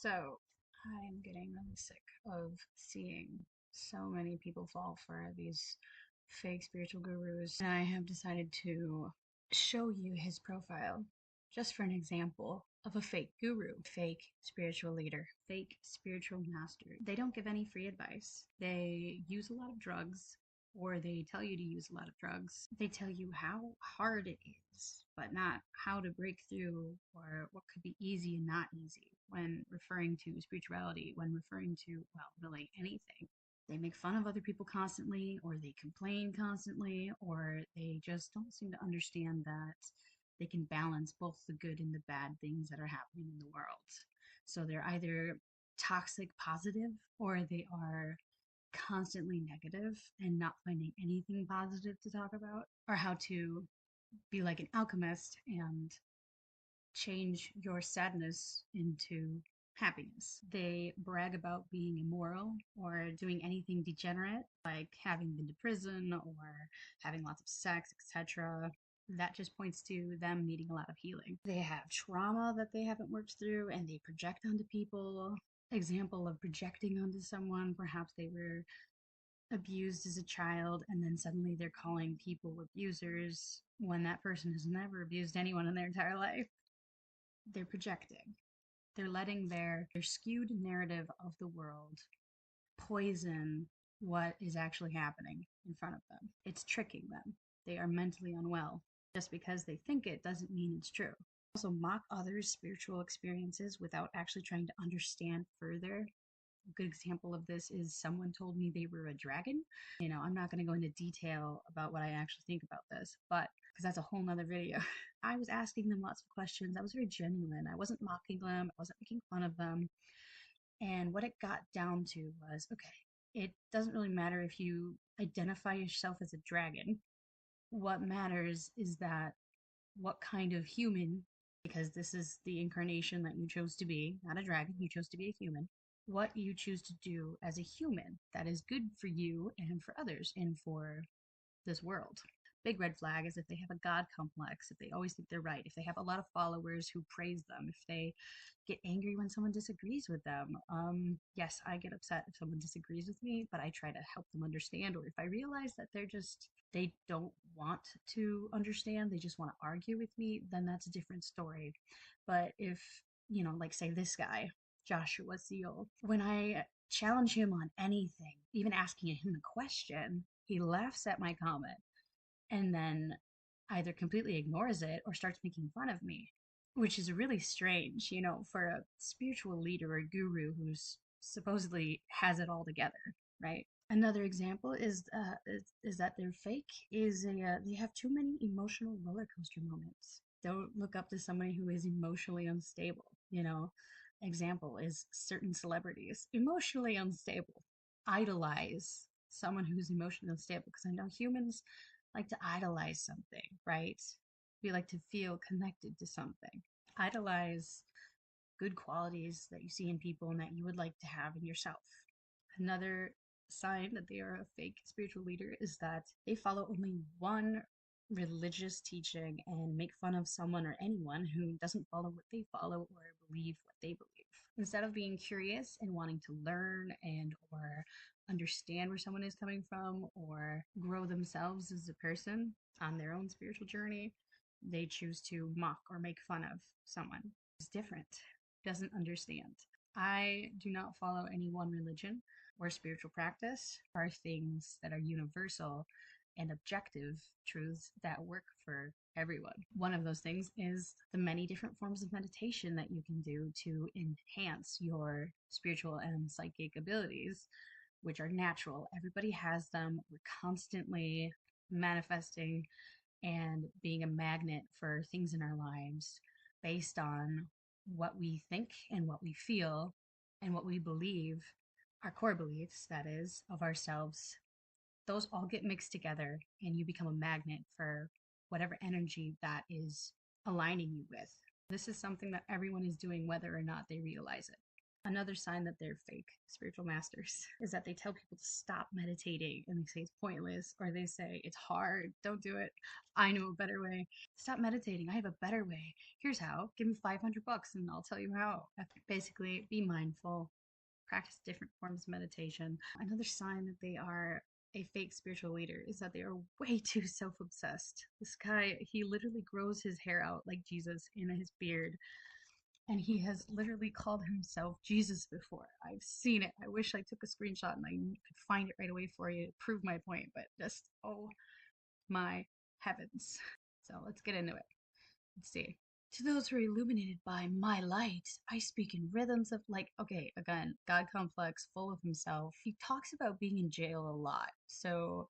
So, I'm getting really sick of seeing so many people fall for these fake spiritual gurus, and I have decided to show you his profile just for an example of a fake guru, fake spiritual leader, fake spiritual master. They don't give any free advice. They use a lot of drugs, or they tell you to use a lot of drugs. They tell you how hard it is, but not how to break through or what could be easy and not easy when referring to spirituality, when referring to, well, really anything. They make fun of other people constantly, or they complain constantly, or they just don't seem to understand that they can balance both the good and the bad things that are happening in the world. So they're either toxic positive, or they are constantly negative and not finding anything positive to talk about, or how to be like an alchemist and change your sadness into happiness. They brag about being immoral or doing anything degenerate, like having been to prison or having lots of sex, etc. That just points to them needing a lot of healing. They have trauma that they haven't worked through and they project onto people. Example of projecting onto someone, perhaps they were abused as a child and then suddenly they're calling people abusers when that person has never abused anyone in their entire life. They're projecting. They're letting their skewed narrative of the world poison what is actually happening in front of them. It's tricking them. They are mentally unwell. Just because they think it doesn't mean it's true. Also mock others' spiritual experiences without actually trying to understand further. A good example of this is someone told me they were a dragon. I'm not going to go into detail about what I actually think about this, but because that's a whole nother video. I was asking them lots of questions. I was very genuine. I wasn't mocking them. I wasn't making fun of them. And what it got down to was, okay, it doesn't really matter if you identify yourself as a dragon. What matters is that what kind of human, because this is the incarnation that you chose to be, not a dragon, you chose to be a human, what you choose to do as a human that is good for you and for others and for this world. Big red flag is if they have a God complex, if they always think they're right, if they have a lot of followers who praise them, if they get angry when someone disagrees with them. Yes, I get upset if someone disagrees with me, but I try to help them understand. Or if I realize that they don't want to understand, they just want to argue with me, then that's a different story. But if, like say this guy, Joshua Seal, when I challenge him on anything, even asking him a question, he laughs at my comment and then either completely ignores it or starts making fun of me, which is really strange, for a spiritual leader or guru who's supposedly has it all together, right? Another example is that they're fake. They have too many emotional roller coaster moments. Don't look up to somebody who is emotionally unstable. Example is certain celebrities emotionally unstable. Idolize someone who's emotionally unstable because I know humans like to idolize something, right? We like to feel connected to something. Idolize good qualities that you see in people and that you would like to have in yourself. Another sign that they are a fake spiritual leader is that they follow only one religious teaching and make fun of someone or anyone who doesn't follow what they follow or believe what they believe. Instead of being curious and wanting to learn and or understand where someone is coming from or grow themselves as a person on their own spiritual journey, they choose to mock or make fun of someone who's different, doesn't understand. I do not follow any one religion or spiritual practice. There are things that are universal and objective truths that work for everyone. One of those things is the many different forms of meditation that you can do to enhance your spiritual and psychic abilities, which are natural. Everybody has them. We're constantly manifesting and being a magnet for things in our lives based on what we think and what we feel and what we believe, our core beliefs, that is, of ourselves. Those all get mixed together and you become a magnet for whatever energy that is aligning you with. This is something that everyone is doing whether or not they realize it. Another sign that they're fake spiritual masters is that they tell people to stop meditating and they say it's pointless, or they say it's hard, don't do it. I know a better way. Stop meditating. I have a better way. Here's how. Give me $500 and I'll tell you how. Basically, be mindful, practice different forms of meditation. Another sign that they are a fake spiritual leader is that they are way too self obsessed. This guy, he literally grows his hair out like Jesus in his beard, and he has literally called himself Jesus before. I've seen it. I wish I took a screenshot and I could find it right away for you to prove my point, but just, oh my heavens. So let's get into it. Let's see. To those who are illuminated by my light, I speak in rhythms of, like, okay, again, God complex, full of himself. He talks about being in jail a lot. So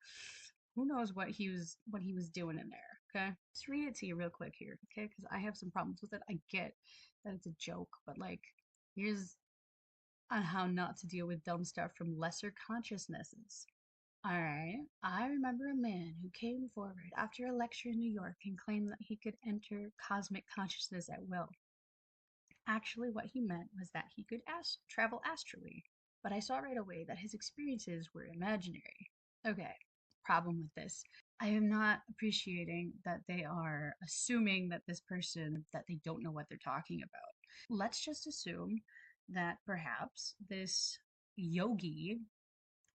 who knows what he was doing in there, okay? Just read it to you real quick here, okay? Because I have some problems with it. I get that it's a joke, but like, here's on how not to deal with dumb stuff from lesser consciousnesses. All right. I remember a man who came forward after a lecture in New York and claimed that he could enter cosmic consciousness at will. Actually, what he meant was that he could travel astrally, but I saw right away that his experiences were imaginary. Okay, problem with this. I am not appreciating that they are assuming that this person, that they don't know what they're talking about. Let's just assume that perhaps this yogi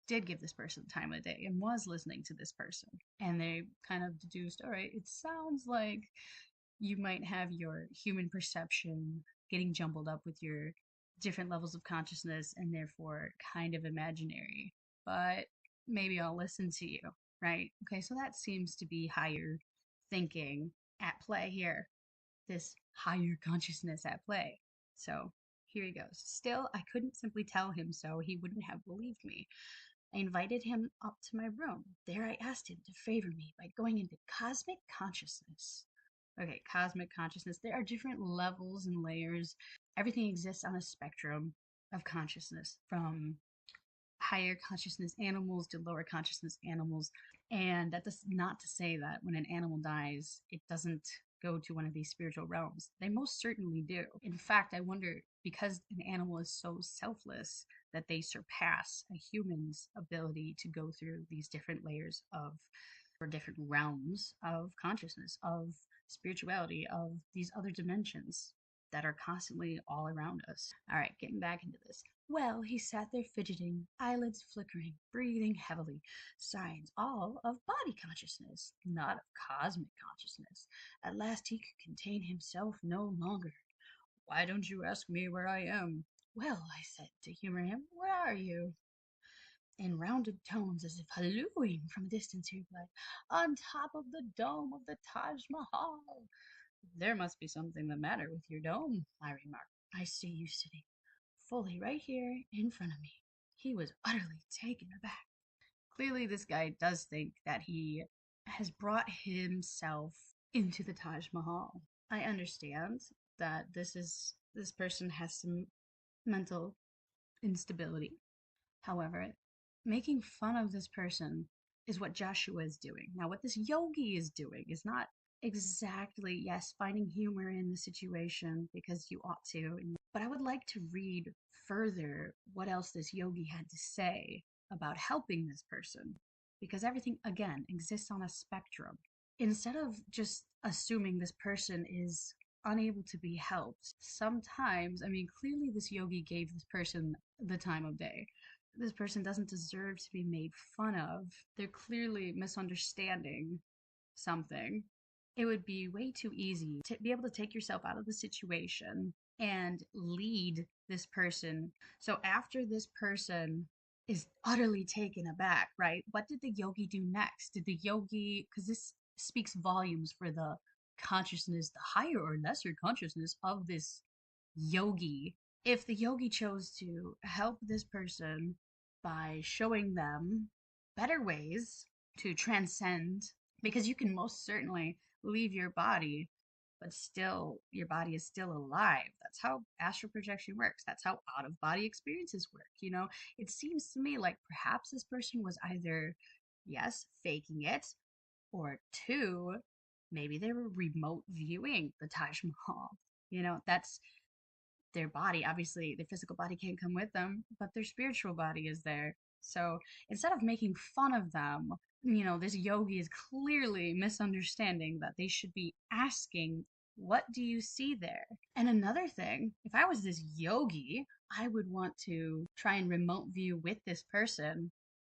did give this person time of day and was listening to this person. And they kind of deduced, all right, it sounds like you might have your human perception getting jumbled up with your different levels of consciousness and therefore kind of imaginary. But maybe I'll listen to you, right? Okay, so that seems to be higher thinking at play here, this higher consciousness at play. So here he goes. Still, I couldn't simply tell him so. He wouldn't have believed me. I invited him up to my room. There I asked him to favor me by going into cosmic consciousness. Okay, cosmic consciousness. There are different levels and layers. Everything exists on a spectrum of consciousness, from higher consciousness animals to lower consciousness animals. And that does not to say that when an animal dies, it doesn't go to one of these spiritual realms. They most certainly do. In fact, I wonder, because an animal is so selfless, that they surpass a human's ability to go through these different layers of, or different realms of consciousness, of spirituality, of these other dimensions that are constantly all around us. All right, getting back into this. Well, he sat there fidgeting, eyelids flickering, breathing heavily, signs all of body consciousness, not of cosmic consciousness. At last he could contain himself no longer. Why don't you ask me where I am? Well, I said to humor him, where are you? In rounded tones, as if hallooing from a distance, he replied, on top of the dome of the Taj Mahal. There must be something the matter with your dome, I remarked. I see you sitting fully right here in front of me. He was utterly taken aback. Clearly, this guy does think that he has brought himself into the Taj Mahal. I understand that this person has some mental instability. However, making fun of this person is what Joshua is doing. Now, what this yogi is doing is not exactly, yes, finding humor in the situation because you ought to, but I would like to read further what else this yogi had to say about helping this person, because everything, again, exists on a spectrum. Instead of just assuming this person is unable to be helped, sometimes, I mean, clearly this yogi gave this person the time of day. This person doesn't deserve to be made fun of. They're clearly misunderstanding something. It would be way too easy to be able to take yourself out of the situation and lead this person. So after this person is utterly taken aback, right? What did the yogi do next? Did the yogi, because this speaks volumes for the consciousness, the higher or lesser consciousness of this yogi. If the yogi chose to help this person by showing them better ways to transcend, because you can most certainly leave your body, but still your body is still alive. That's how astral projection works. That's how out of body experiences work. It seems to me like perhaps this person was either, yes, faking it, or two, maybe they were remote viewing the Taj Mahal. That's their body. Obviously, their physical body can't come with them, but their spiritual body is there. So instead of making fun of them, this yogi is clearly misunderstanding that they should be asking, what do you see there? And another thing, if I was this yogi, I would want to try and remote view with this person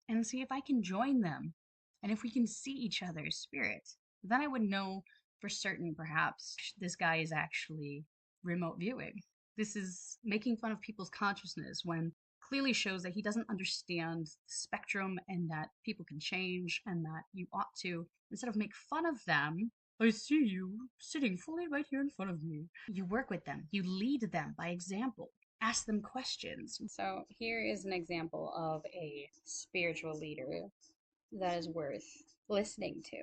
and see if I can join them and if we can see each other's spirit. Then I would know for certain, perhaps, this guy is actually remote viewing. This is making fun of people's consciousness when clearly shows that he doesn't understand the spectrum and that people can change and that you ought to, instead of make fun of them, I see you sitting fully right here in front of me. You work with them, you lead them by example, ask them questions. So here is an example of a spiritual leader that is worth listening to.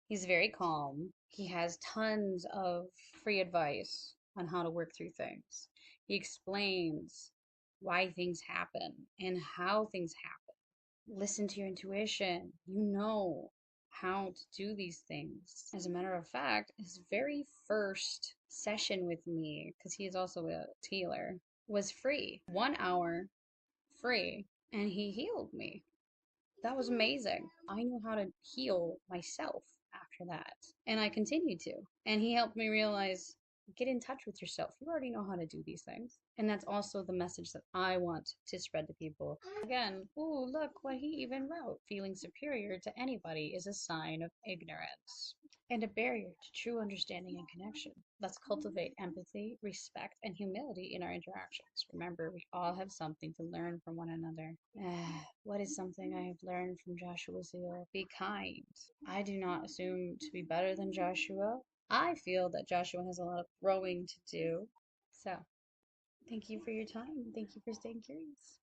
He's very calm. He has tons of free advice on how to work through things. He explains why things happen and how things happen. Listen to your intuition. You know how to do these things. As a matter of fact, his very first session with me, because he is also a healer, was free. 1 hour free. And he healed me. That was amazing. I knew how to heal myself after that. And I continued to. And he helped me realize, get in touch with yourself. You already know how to do these things. And that's also the message that I want to spread to people. Again, ooh, look what he even wrote. Feeling superior to anybody is a sign of ignorance and a barrier to true understanding and connection. Let's cultivate empathy, respect, and humility in our interactions. Remember, we all have something to learn from one another. What is something I have learned from Joshua Zeal? Be kind. I do not assume to be better than Joshua. I feel that Joshua has a lot of growing to do. So, thank you for your time. Thank you for staying curious.